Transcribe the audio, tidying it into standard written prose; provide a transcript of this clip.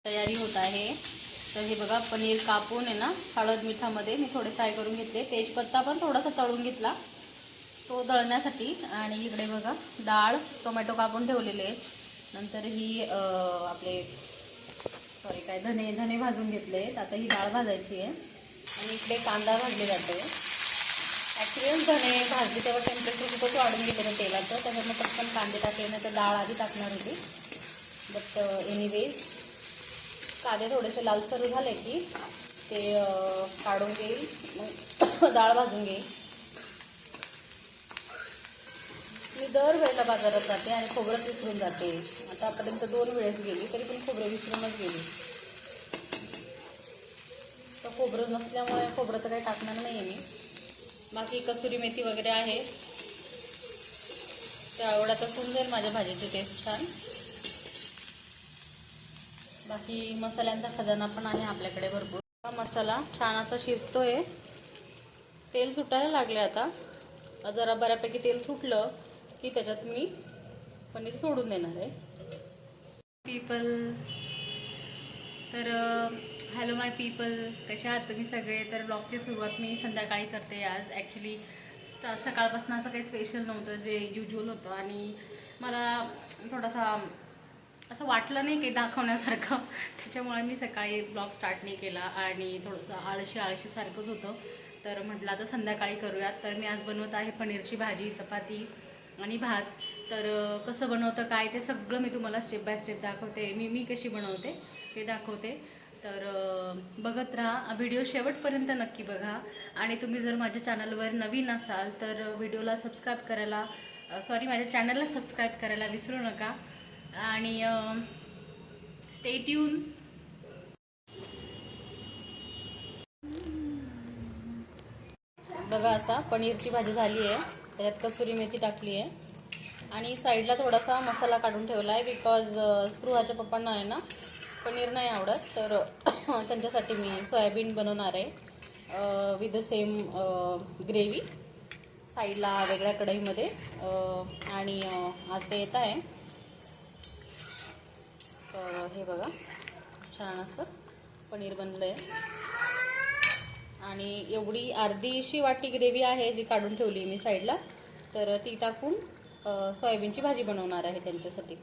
तयारी होत आहे। तर हे बघा पनीर कापून आहे ना हळद मिठामध्ये मी थोडे फ्राय करून घेतले। तेजपत्ता पण थोडासा तळून घेतला तो दळण्यासाठी। आणि इकडे बघा डाळ टोमॅटो कापून ठेवलेले आहेत। नंतर ही आपले धने भाजून घेतले। आता ही डाळ भाजायची आहे आणि इकडे कांदा भाजले जाते। ॲक्च्युली धने भाजली तेव्हा टेम्परेचर खूपच वाढून गेलं होतं तेलाचं, त्याच्यामुळे पटकन कांदे टाकले नाही तर डाळ आधी टाकणार होती। बट एनिवे कांदे थोडेसे लालसर झाले की ते काढून घेईल, मग डाळ भाजून घेईल। मी दर वेळेला बाजारात जाते आणि खोबरं विसरून जाते। आतापर्यंत 2 वेळेस गेली तरी पण खोबरं विसरूनच गेली। तर खोबरं नसल्यामुळे खोबरं तर काही टाकणार नाही आहे मी। बाकी कसुरी मेथी वगैरे आहे, त्या आवडतच होऊन जाईल माझ्या भाजीची टेस्ट छान। बाकी मसाल्यांचा खजाना पण आहे आपल्याकडे भरपूर। मसाला छान असा शिजतोय, तेल सुटायला लागले। आता जरा बऱ्यापैकी तेल सुटलं की त्याच्यात मी पनीर सोडून देणार आहे। पीपल तर हॅलो माय पीपल, कसे आहात तुम्ही सगळे? तर ब्लॉगची सुरुवात मी संध्याकाळी करते आज। ॲक्च्युली सकाळपासून असं काही स्पेशल नव्हतं जे युज्युअल होतं आणि मला थोडासा असं वाटलं नाही की दाखवण्यासारखं, त्याच्यामुळे मी सकाळी ब्लॉग स्टार्ट नाही केला आणि थोडंसं आळशीसारखंच होतं। तर म्हटलं आता संध्याकाळी करूयात। तर मी आज बनवत आहे पनीरची भाजी, चपाती आणि भात। तर कसं बनवतं काय ते सगळं मी तुम्हाला स्टेप बाय स्टेप दाखवते। मी कशी बनवते ते दाखवते। तर बघत राहा, व्हिडिओ शेवटपर्यंत नक्की बघा। आणि तुम्ही जर माझ्या चॅनलवर नवीन असाल तर व्हिडिओला सबस्क्राईब करायला माझ्या चॅनलला सबस्क्राईब करायला विसरू नका आणि स्टे ट्यून। बघा आता पनीरची भाजी झाली आहे, त्याच्यात कसुरी मेथी टाकली आहे आणि साईडला थोडासा मसाला काढून ठेवला आहे बिकॉज स्पृहाच्या पप्पांना आहे ना पनीर नाही आवडत, तर त्यांच्यासाठी मी सोयाबीन बनवणार आहे विथ द सेम ग्रेव्ही साईडला वेगळ्या कढईमध्ये। आणि आज ते येत आहे। तर हे बघा छान असं पनीर बनलं आहे आणि एवढी अर्धीशी वाटी ग्रेव्ही आहे जी काढून ठेवली मी साईडला, तर ती टाकून सोयाबीनची भाजी बनवणार आहे त्यांच्यासाठी।